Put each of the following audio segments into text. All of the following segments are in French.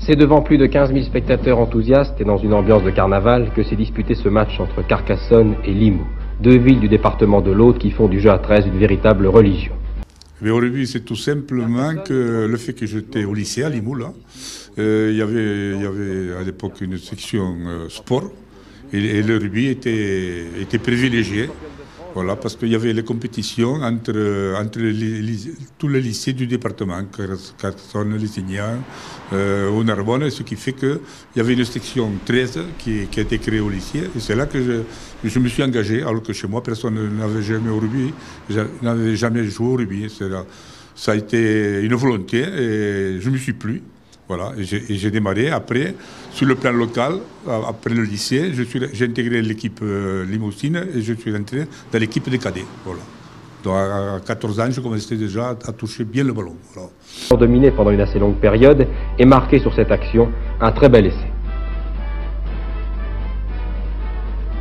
C'est devant plus de 15 000 spectateurs enthousiastes et dans une ambiance de carnaval que s'est disputé ce match entre Carcassonne et Limoux, deux villes du département de l'Aude qui font du jeu à 13 une véritable religion. Mais au rugby, c'est tout simplement que le fait que j'étais au lycée à Limoux, là, il y avait à l'époque une section sport et le rugby était privilégié. Voilà, parce qu'il y avait les compétitions entre tous les lycées du département, Carcassonne, Lessignan, au Narbonne, ce qui fait qu'il y avait une section 13 qui a été créée au lycée. Et c'est là que je me suis engagé, alors que chez moi, personne n'avait jamais au rugby, n'avait jamais joué au rugby. Ça a été une volonté et je ne me suis plu. Voilà, et j'ai démarré après, sur le plan local, après le lycée, j'ai intégré l'équipe limousine et je suis entré dans l'équipe des cadets. Voilà. Donc à 14 ans, je commençais déjà à toucher bien le ballon. Voilà. Dominé pendant une assez longue période et marqué sur cette action un très bel essai.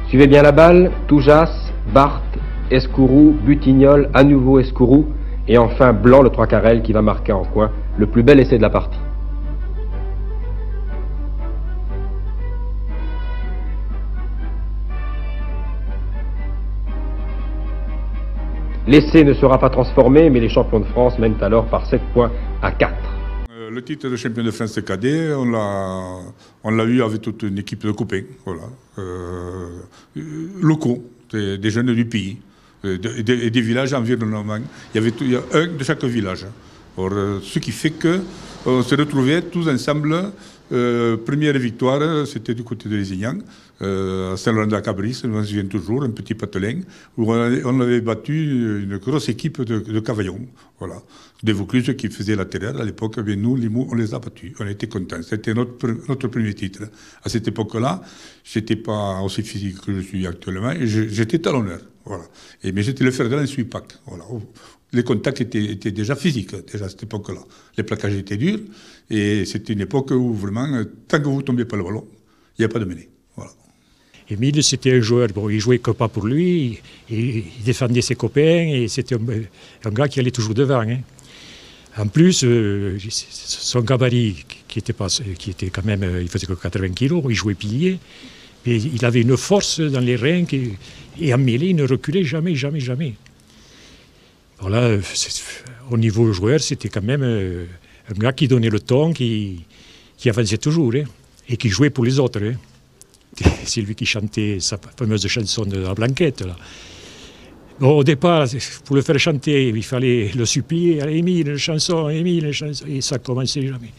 Suivez bien la balle, Toujas, Barthes, Escourou, Butignol, à nouveau Escourou et enfin Blanc le 3 carrel qui va marquer en coin le plus bel essai de la partie. L'essai ne sera pas transformé, mais les champions de France mènent alors par 7 points à 4. Le titre de champion de France de cadet, on l'a eu avec toute une équipe de copains, voilà, locaux, des jeunes du pays, et des villages environnants. Il y a un de chaque village. Or, ce qui fait qu'on se retrouvait tous ensemble. Première victoire, c'était du côté de Lézignan, à Saint-Laurent-de-la-Cabris, je me souviens toujours, un petit patelin, où on avait battu une grosse équipe de Cavaillon, voilà. Des Vaucluses qui faisaient la terreur à l'époque, mais nous, Limoux, on les a battus, on était contents. C'était notre premier titre. À cette époque-là, je n'étais pas aussi physique que je suis actuellement, et j'étais talonneur, voilà. Mais j'étais le fer de lance Pack, voilà. Les contacts étaient déjà physiques, déjà à cette époque-là. Les plaquages étaient durs, et c'était une époque où vraiment, tant que vous ne tombiez pas le ballon, il n'y a pas de mêlée. Voilà. Émile, c'était un joueur, bon, il jouait que pas pour lui, il défendait ses copains, et c'était un gars qui allait toujours devant. Hein. En plus, son gabarit, qui était quand même, il faisait que 80 kilos, il jouait pilier, mais il avait une force dans les reins, et en mêlée, il ne reculait jamais, jamais, jamais. Voilà, au niveau joueur, c'était quand même un gars qui donnait le ton, qui avançait toujours, hein, et qui jouait pour les autres. Hein. C'est lui qui chantait sa fameuse chanson de la Blanquette. Là. Bon, au départ, pour le faire chanter, il fallait le supplier, Émile, une chanson, et ça ne commençait jamais.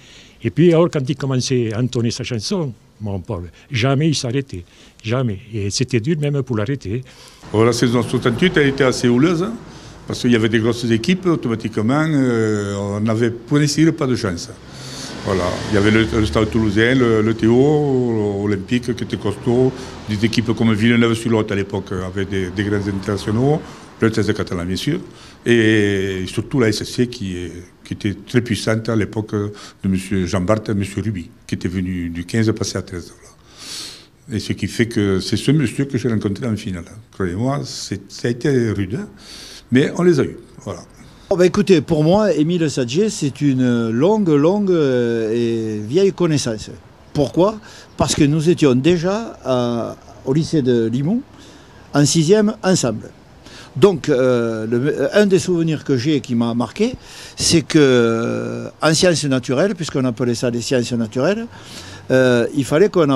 Et puis, alors, quand il commençait à entonner sa chanson, mon pauvre, jamais il s'arrêtait, jamais. Et c'était dur même pour l'arrêter. Oh, la saison 68, elle était assez houleuse. Hein. Parce qu'il y avait des grosses équipes, automatiquement, on n'avait pour ainsi dire pas de chance. Voilà. Il y avait le Stade Toulousain, le Théo, Olympique qui était costaud, des équipes comme Villeneuve-sur-Lot à l'époque, avec des grands internationaux, le 13 catalan bien sûr, et surtout la SSC qui était très puissante à l'époque de M. Jean Barthes et M. Ruby, qui était venu du 15 passer à 13. Voilà. Et ce qui fait que c'est ce monsieur que j'ai rencontré en finale. Croyez-moi, ça a été rude. Mais on les a eus, voilà. Oh bah écoutez, pour moi, Émile Sadjié, c'est une longue et vieille connaissance. Pourquoi? Parce que nous étions déjà au lycée de Limoux, en 6e, ensemble. Donc, un des souvenirs que j'ai qui m'a marqué, c'est qu'en sciences naturelles, puisqu'on appelait ça des sciences naturelles, il fallait on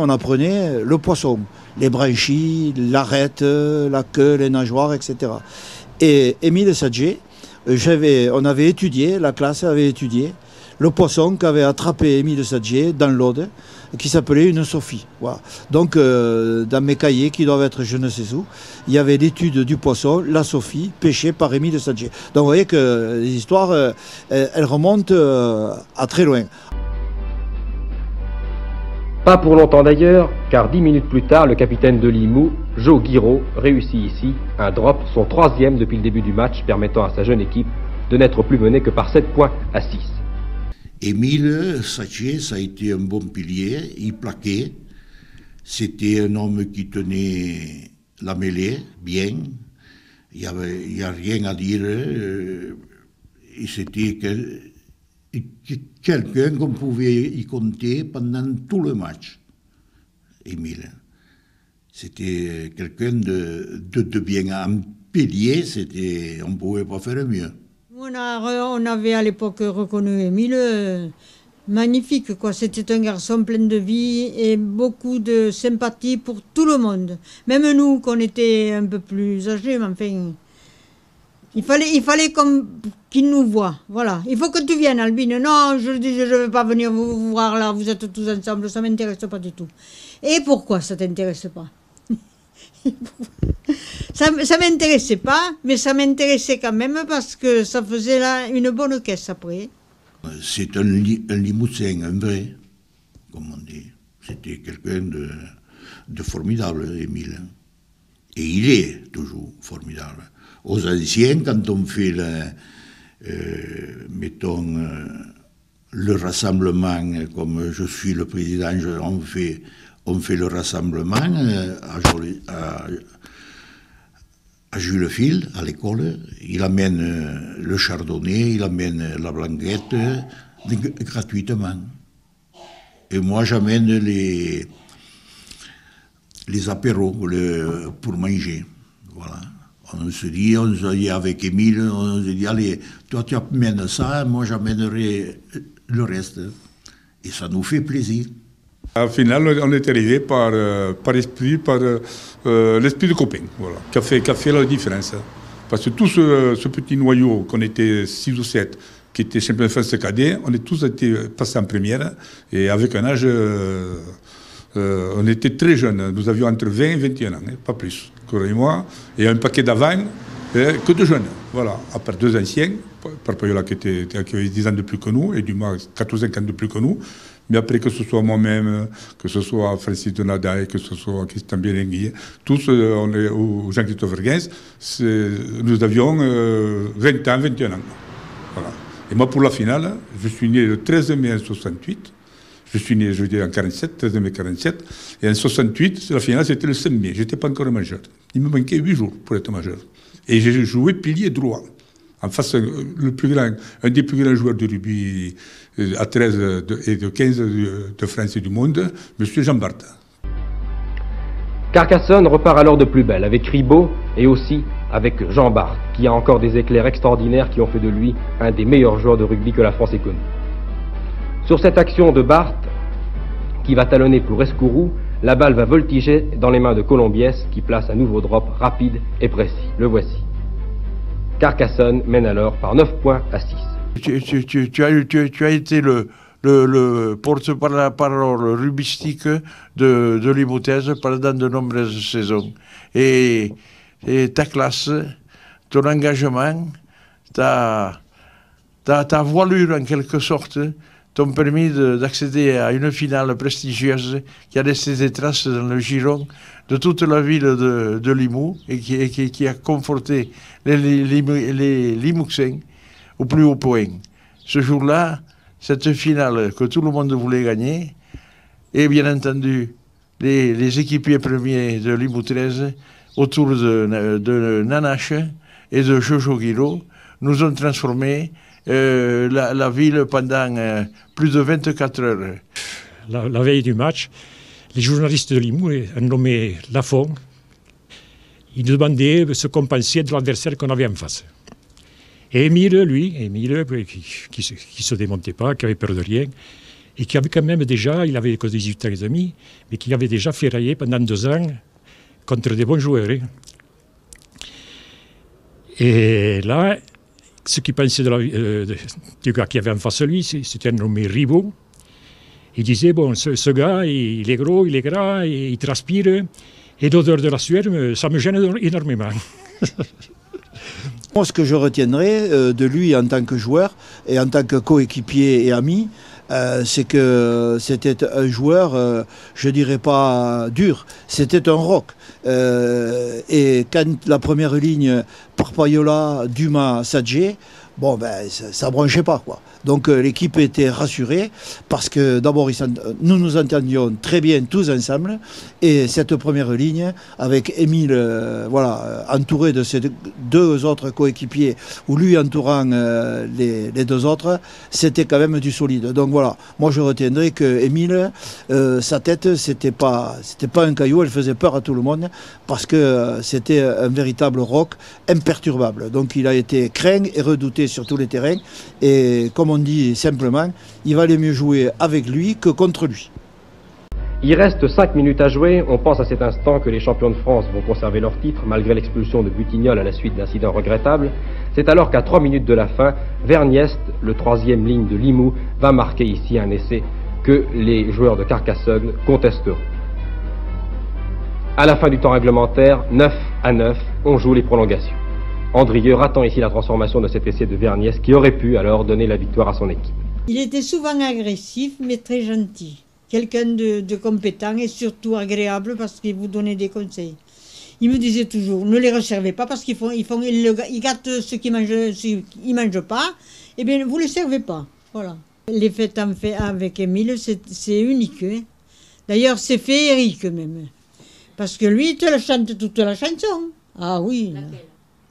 apprenait le poisson, les branchies, l'arête, la queue, les nageoires, etc. Et Émile Sadjié, on avait étudié, la classe avait étudié le poisson qu'avait attrapé Émile Sadjié dans l'Aude, qui s'appelait une Sophie. Voilà. Donc, dans mes cahiers, qui doivent être je ne sais où, il y avait l'étude du poisson, la Sophie, pêchée par Émile Sadjié. Donc, vous voyez que les histoires, elles remontent à très loin. Pas pour longtemps d'ailleurs, car 10 minutes plus tard, le capitaine de Limoux, Joe Guiraud, réussit ici un drop, son 3e depuis le début du match, permettant à sa jeune équipe de n'être plus menée que par 7 points à 6. Émile Sadjié, ça a été un bon pilier, il plaquait. C'était un homme qui tenait la mêlée bien. Il n'y a rien à dire. quelqu'un qu'on pouvait y compter pendant tout le match, Émile. C'était quelqu'un de bien un pilier, on ne pouvait pas faire mieux. On avait à l'époque reconnu Émile, magnifique quoi. C'était un garçon plein de vie et beaucoup de sympathie pour tout le monde. Même nous, qu'on était un peu plus âgés, mais enfin, il fallait qu'il nous voie. Voilà. Il faut que tu viennes, Albine. Non, je dis, je ne vais pas venir vous voir là. Vous êtes tous ensemble, ça m'intéresse pas du tout. Et pourquoi ça t'intéresse pas? Ça m'intéressait pas, mais ça m'intéressait quand même parce que ça faisait là une bonne caisse après. C'est un Limousin, un vrai, comme on dit. C'était quelqu'un de formidable, Émile. Et il est toujours formidable. Aux anciens, quand on fait, le rassemblement, comme je suis le président, on fait le rassemblement à Jules-Fil, à l'école. Il amène le chardonnay, il amène la blanquette gratuitement. Et moi, j'amène les apéros pour manger. Voilà. On se dit avec Émile, on se dit, allez, toi tu amènes ça, moi j'amènerai le reste. Et ça nous fait plaisir. Au final, on est arrivé par l'esprit de copain, voilà, qui a fait la différence. Parce que tout ce petit noyau, qu'on était 6 ou 7, qui était champion de France cadet, on est tous été passés en première, et avec un âge, on était très jeunes. Nous avions entre 20 et 21 ans, pas plus, Cora et moi, et un paquet d'avant, que de jeunes. Voilà, à part 2 anciens, Parpaiola qui avait 10 ans de plus que nous, et Dumas 4 ou 5 ans de plus que nous. Mais après, que ce soit moi-même, que ce soit Francis Donadaï, que ce soit Christian Bérengui, tous, ou Jean-Christophe Vergens, nous avions 20 ans, 21 ans. Voilà. Et moi, pour la finale, je suis né le 13 mai 1968. Je suis né, je veux dire, en 47, 13 mai 47. Et en 68, la finale, c'était le 5 mai. Je n'étais pas encore majeur. Il me manquait 8 jours pour être majeur. Et j'ai joué pilier droit. En face, un des plus grands joueurs de rugby à 13 et de 15 de France et du monde, M. Jean Barthe. Carcassonne repart alors de plus belle avec Ribot et aussi avec Jean Barthe, qui a encore des éclairs extraordinaires qui ont fait de lui un des meilleurs joueurs de rugby que la France ait connu. Sur cette action de Barthe, qui va talonner pour Escourou, la balle va voltiger dans les mains de Colombiès, qui place un nouveau drop rapide et précis. Le voici. Carcassonne mène alors par 9 points à 6. Tu as été le porte-parole rugbyistique de l'Imoutaise pendant de nombreuses saisons. Et ta classe, ton engagement, ta voilure en quelque sorte, t'ont permis d'accéder à une finale prestigieuse qui a laissé des traces dans le giron de toute la ville de Limoux et qui a conforté les Limouxins au plus haut point. Ce jour-là, cette finale que tout le monde voulait gagner, et bien entendu les équipiers premiers de Limoux 13 autour de Nanache et de Jojo Guiro nous ont transformé la ville pendant plus de 24 heures. La veille du match, les journalistes de Limoux ont nommé Lafont. Ils demandaient ce qu'on pensait de l'adversaire qu'on avait en face. Et Émile, qui se démontait pas, qui avait peur de rien, et qui avait quand même déjà, il avait que 18 ans et demi, mais qui avait déjà ferraillé pendant 2 ans contre des bons joueurs. Hein. Et là, ce qu'il pensait du gars qui avait en face de lui, c'était un nommé Ribot. Il disait, bon, ce gars, il est gros, il est gras, il transpire, et l'odeur de la sueur, ça me gêne énormément. Moi, ce que je retiendrai de lui en tant que joueur et en tant que coéquipier et ami, c'est que c'était un joueur, je dirais pas dur, c'était un rock. Et quand la première ligne, Parpaiola, Dumas, Sadje, bon, ben, ça branchait pas, quoi. Donc l'équipe était rassurée parce que d'abord nous nous entendions très bien tous ensemble et cette première ligne avec Émile entouré de ses deux autres coéquipiers ou lui entourant les deux autres, c'était quand même du solide. Donc voilà, moi je retiendrai que Émile, sa tête, c'était pas un caillou, elle faisait peur à tout le monde parce que c'était un véritable roc imperturbable. Donc il a été craint et redouté sur tous les terrains et comme on dit simplement, il valait mieux jouer avec lui que contre lui. Il reste 5 minutes à jouer. On pense à cet instant que les champions de France vont conserver leur titre malgré l'expulsion de Butignolles à la suite d'incidents regrettables. C'est alors qu'à 3 minutes de la fin, Verniest, le troisième ligne de Limoux, va marquer ici un essai que les joueurs de Carcassonne contesteront. À la fin du temps réglementaire, 9-9, on joue les prolongations. Andrieux ratant ici la transformation de cet essai de Verniest qui aurait pu alors donner la victoire à son équipe. Il était souvent agressif mais très gentil. Quelqu'un de compétent et surtout agréable parce qu'il vous donnait des conseils. Il me disait toujours, ne les reservez pas parce qu'ils gâtent ce qu'ils mangent pas, et bien vous ne les servez pas. Voilà. Les fêtes en fait avec Émile, c'est unique. Hein. D'ailleurs, c'est féerique même. Parce que lui, il te le chante toute la chanson. Ah oui.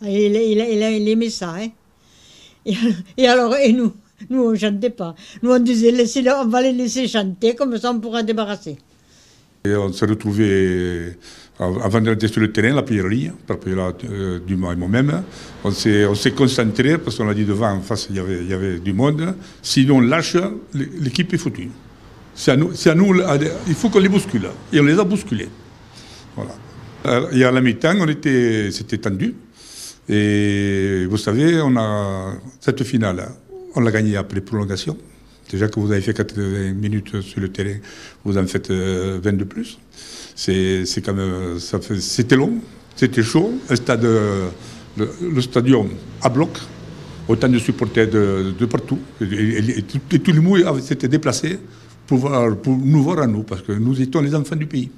Il aimait ça. Hein. Et nous, on ne chantait pas. Nous, on disait, on va les laisser chanter, comme ça on pourra débarrasser. Et on s'est retrouvés, avant d'être sur le terrain, la première ligne, par Dumas et moi-même. On s'est concentrés, parce qu'on a dit devant, en face, il y avait du monde. Sinon, on lâche, l'équipe est foutue. C'est à nous, il faut qu'on les bouscule. Et on les a bousculés. Voilà. Et à la mi-temps, c'était tendu. Et vous savez, cette finale, on l'a gagnée après prolongation. Déjà que vous avez fait 80 minutes sur le terrain, vous en faites 20 de plus. C'est quand même, c'était long, c'était chaud. Le stadium à bloc, autant de supporters de partout. Et tout le monde s'était déplacé pour nous voir à nous, parce que nous étions les enfants du pays.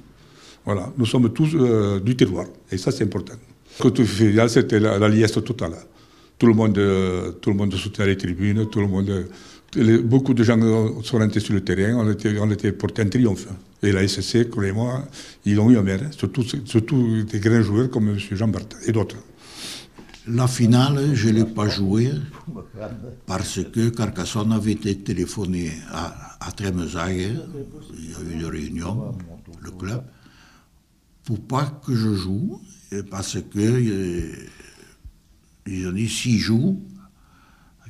Voilà, nous sommes tous du terroir, et ça c'est important. Quand tout final, c'était la liesse totale. Tout le monde soutenait les tribunes, beaucoup de gens sont rentrés sur le terrain, on était porté un triomphe. Et la SSC, croyez-moi, ils ont eu un maire, surtout des grands joueurs comme M. Jean Barthes et d'autres. La finale, je ne l'ai pas jouée parce que Carcassonne avait été téléphoné à Trémesailles, il y a eu une réunion, le club, pour pas que je joue, parce que ils ont dit, si je joue,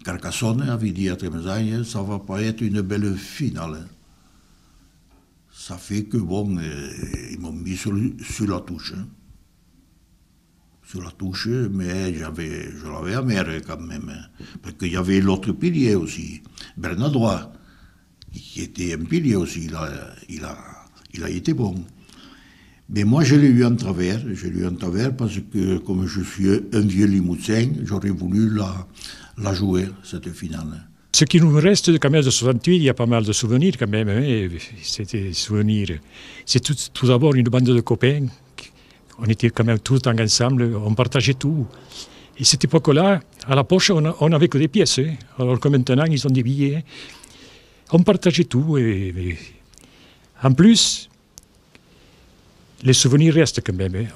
Carcassonne avait dit à Trémesailles, ça ne va pas être une belle finale. Ça fait que, bon, ils m'ont mis sur la touche. Hein. Sur la touche, mais je l'avais amer quand même. Hein. Parce qu'il y avait l'autre pilier aussi, Bernard Droit, qui était un pilier aussi, il a été bon. Mais moi, je l'ai eu en travers, parce que, comme je suis un vieux Limousin, j'aurais voulu la jouer, cette finale. Ce qui nous reste quand même de 68, il y a pas mal de souvenirs quand même. Hein, c'était des souvenirs. C'est tout d'abord une bande de copains. On était quand même tout le temps ensemble, on partageait tout. Et cette époque-là, à la poche, on n'avait que des pièces. Hein. Alors que maintenant, ils ont des billets. Hein. On partageait tout. Et en plus, les souvenirs restent quand même. Hein.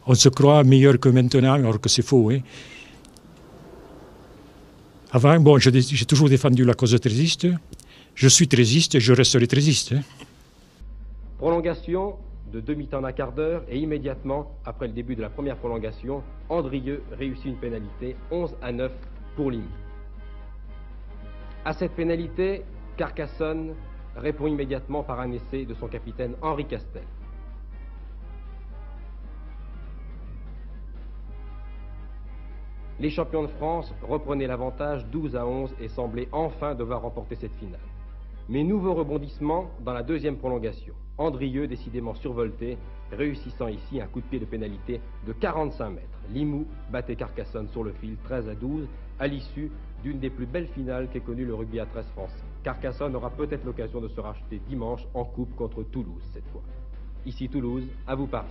On se croit meilleur que maintenant, alors que c'est faux. Hein. Avant, bon, j'ai toujours défendu la cause trésiste. Je suis trésiste et je resterai trésiste. Hein. Prolongation de demi-temps d'un quart d'heure et immédiatement après le début de la première prolongation, Andrieux réussit une pénalité 11-9 pour Limoux. À cette pénalité, Carcassonne répond immédiatement par un essai de son capitaine Henri Castel. Les champions de France reprenaient l'avantage 12-11 et semblaient enfin devoir remporter cette finale. Mais nouveau rebondissement dans la deuxième prolongation. Andrieux, décidément survolté, réussissant ici un coup de pied de pénalité de 45 mètres. Limoux battait Carcassonne sur le fil 13-12 à l'issue d'une des plus belles finales qu'ait connu le rugby à 13 français. Carcassonne aura peut-être l'occasion de se racheter dimanche en coupe contre Toulouse cette fois. Ici Toulouse, à vous Paris.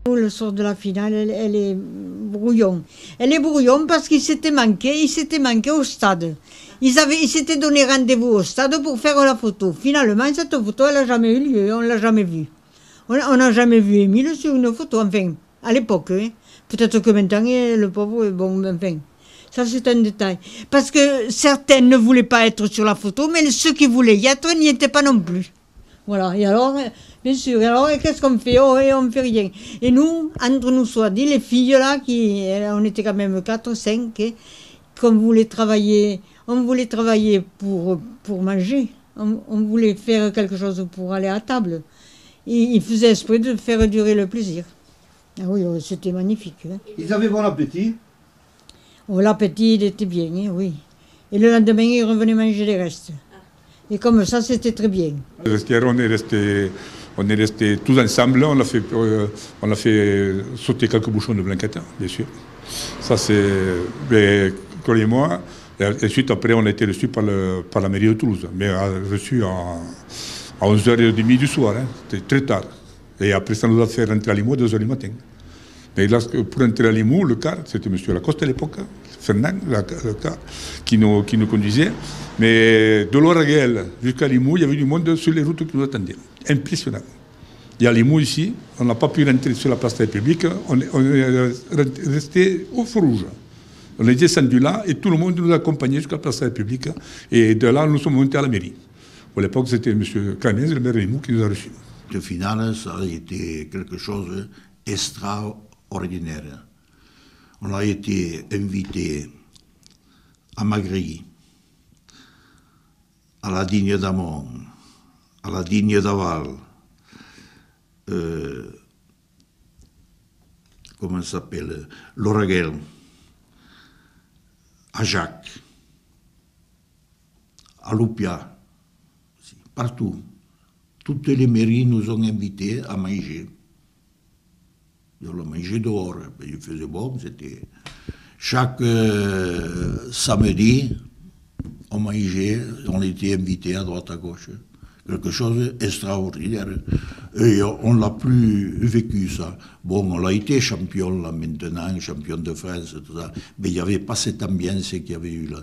Le soir de la finale, elle est brouillon. Elle est brouillon parce qu'ils s'étaient manqués au stade. Ils s'étaient donné rendez-vous au stade pour faire la photo. Finalement, cette photo, elle n'a jamais eu lieu, on ne l'a jamais vue. On n'a jamais vu Émile sur une photo, enfin, à l'époque. Hein. Peut-être que maintenant, le pauvre, bon, enfin, ça c'est un détail. Parce que certains ne voulaient pas être sur la photo, mais ceux qui voulaient y être n'y étaient pas non plus. Voilà, et alors, bien sûr, alors qu'est-ce qu'on fait? Oh, et on ne fait rien. Et nous, entre nous soit dit, les filles là, on était quand même 4 ou 5, hein, on voulait travailler pour manger. On voulait faire quelque chose pour aller à table. Et ils faisaient esprit de faire durer le plaisir. Ah oui, c'était magnifique. Hein. Ils avaient bon appétit? Oh, l'appétit, il était bien, hein, oui. Et le lendemain, ils revenaient manger les restes. Et comme ça, c'était très bien. On est restés tous ensemble, on a fait sauter quelques bouchons de blanquette, bien sûr. Ça c'est, croyez-moi, et ensuite après on a été reçus par la mairie de Toulouse, mais reçus à 11h30 du soir, hein. C'était très tard. Et après ça nous a fait rentrer à Limoux à 2h du matin. Mais là, pour entrer à Limoux, le car, c'était M. Lacoste à l'époque, Fernand, le car, qui nous conduisait. Mais de l'Oraguel jusqu'à Limoux, il y avait du monde sur les routes qui nous attendaient. Impressionnant. Et à Limoux, ici, on n'a pas pu rentrer sur la place de la République, on est resté au feu rouge. On est descendu là et tout le monde nous a accompagnés jusqu'à la place de la République. Et de là, nous sommes montés à la mairie. À l'époque, c'était M. Clamez, le maire de Limoux, qui nous a reçus. Le final, ça a été quelque chose d'extraordinaire. On a été invités à Magri, à la Digne d'Amont, à la Digne d'Aval, comment ça s'appelle, l'Oraguel, à Jacques, à Loupia, partout. Toutes les mairies nous ont invités à manger. On a mangé dehors, il faisait bon, c'était... Chaque samedi, on mangeait, on était invités à droite à gauche. Quelque chose d'extraordinaire. Et on l'a plus vécu, ça. Bon, on a été champion, là, maintenant, champion de France, tout ça. Mais il n'y avait pas cette ambiance qu'il y avait eu là.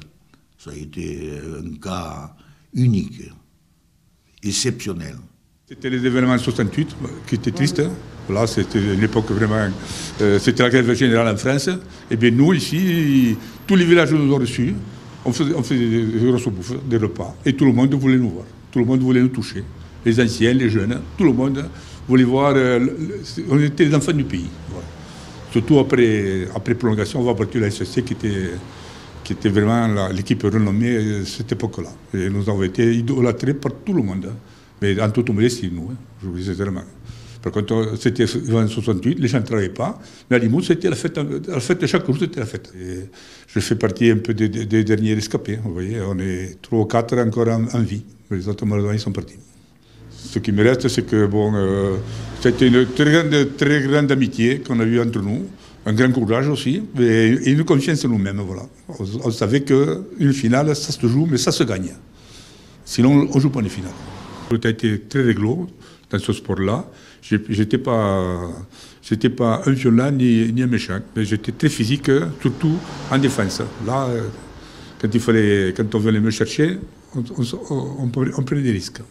Ça a été un cas unique, exceptionnel. C'était les événements 68 qui étaient tristes. Là, c'était une époque vraiment... c'était la grève générale en France. Et bien nous, ici, tous les villages nous ont reçus. On faisait des grosses bouffes, des repas. Et tout le monde voulait nous voir. Tout le monde voulait nous toucher. Les anciens, les jeunes, tout le monde voulait voir... on était les enfants du pays. Voilà. Surtout après prolongation, on va partir la SSC qui était vraiment l'équipe renommée à cette époque-là. Et nous avons été idolâtrés par tout le monde. Mais en toute modestie, nous, hein, je vous dis sincèrement. Par contre, c'était en 68, les gens ne travaillaient pas, mais à Limoux, c'était la fête chaque jour, c'était la fête. Et je fais partie un peu des derniers rescapés, vous voyez, on est 3 ou 4 encore en vie, les autres malheureusement ils sont partis. Ce qui me reste, c'est que bon, c'était une très grande amitié qu'on a eue entre nous, un grand courage aussi, et une confiance en nous-mêmes, voilà. On savait qu'une finale, ça se joue, mais ça se gagne. Sinon, on ne joue pas les finales. J'ai été très réglo dans ce sport-là. J'étais pas un violent ni un méchant, mais j'étais très physique, surtout en défense. Là, quand on venait me chercher, on prenait des risques.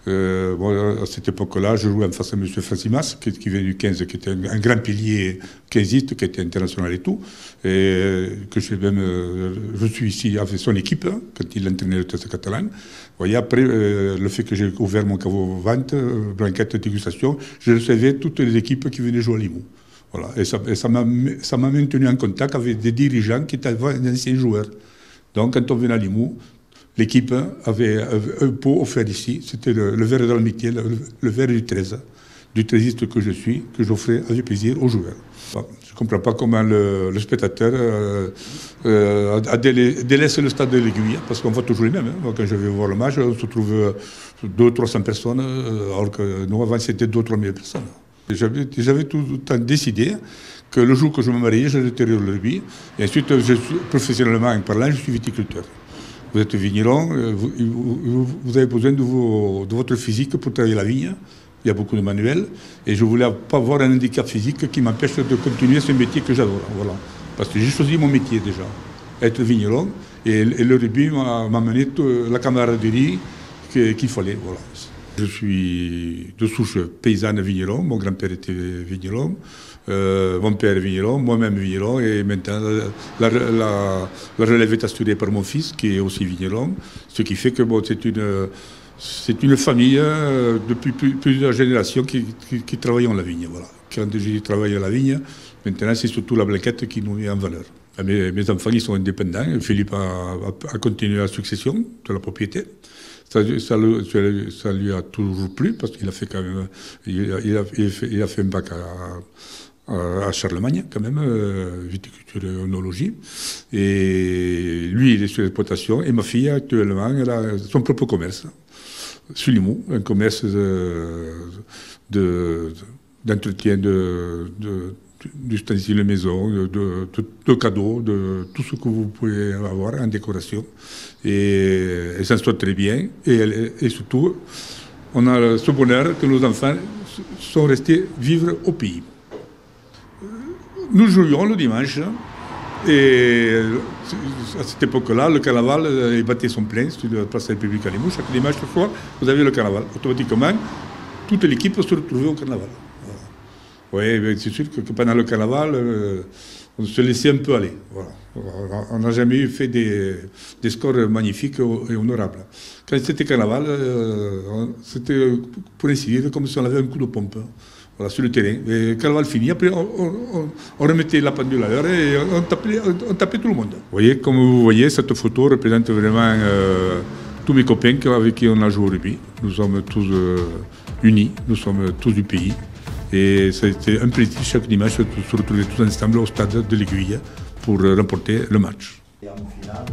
Bon, à cette époque-là, je jouais en face à M. Francimas, qui venait du 15, qui était un grand pilier 15iste, qui était international et tout, et que je suis ici avec son équipe, quand il entraînait le test catalan. Vous voyez, après, le fait que j'ai ouvert mon caveau vente, blanquette, dégustation, je recevais toutes les équipes qui venaient jouer à Limoux. Voilà. Et ça m'a maintenu en contact avec des dirigeants qui étaient d'anciens joueurs. Donc, quand on venait à Limoux, l'équipe avait un pot offert ici, c'était le verre de l'amitié, le verre du 13, du 13iste que je suis, que j'offrais avec plaisir aux joueurs. Bon, je ne comprends pas comment le spectateur délaisse le stade de l'Aiguille, parce qu'on voit toujours les mêmes. Hein. Quand je vais voir le match, on se trouve 200-300 personnes, alors que nous, avant, c'était 2 ou 3 000 personnes. J'avais tout le temps décidé que le jour que je me mariais, je retirerais le rugby, et ensuite, professionnellement parlant, je suis viticulteur. Vous êtes vigneron, vous avez besoin de votre physique pour travailler la vigne. il y a beaucoup de manuels, et je ne voulais pas avoir un handicap physique qui m'empêche de continuer ce métier que j'adore. Voilà. Parce que j'ai choisi mon métier déjà, être vigneron, et le rugby m'a mené la camaraderie qu'il fallait. Voilà. Je suis de souche paysanne vigneron, mon grand-père était vigneron, mon père est vigneron, moi-même vigneron, et maintenant la relève est assurée par mon fils qui est aussi vigneron, ce qui fait que bon, c'est une famille depuis plusieurs générations qui travaillent la vigne. Voilà. Quand je travaille à la vigne, maintenant c'est surtout la blanquette qui nous met en valeur. Mes enfants ils sont indépendants, Philippe a continué la succession de la propriété. Ça lui a toujours plu parce qu'il a fait quand même, il a fait un bac à Charlemagne quand même, viticulture et œnologie. Et lui il est sur l'exploitation et ma fille actuellement elle a son propre commerce sur Limoux, un commerce d'entretien d'ustensiles de maison, de cadeaux, de tout ce que vous pouvez avoir en décoration. Et elle s'en sort très bien. Et surtout, on a ce bonheur que nos enfants sont restés vivre au pays. Nous jouions le dimanche. Et à cette époque-là, le carnaval battait son plein sur la place de la République à Limoux. Chaque dimanche soir, vous avez le carnaval. Automatiquement, toute l'équipe se retrouvait au carnaval. Oui, c'est sûr que pendant le carnaval, on se laissait un peu aller. Voilà. On n'a jamais fait des scores magnifiques et honorables. Quand c'était carnaval, c'était pour ainsi dire comme si on avait un coup de pompe. Voilà, sur le terrain. Et quand le carnaval fini, après on remettait la pendule à l'heure et on tapait tout le monde. Vous voyez, comme vous voyez, cette photo représente vraiment tous mes copains avec qui on a joué au rugby. Nous sommes tous unis, nous sommes tous du pays. Et c'était un plaisir chaque dimanche de se retrouver tous ensemble au stade de l'Aiguille pour remporter le match. Et en finale,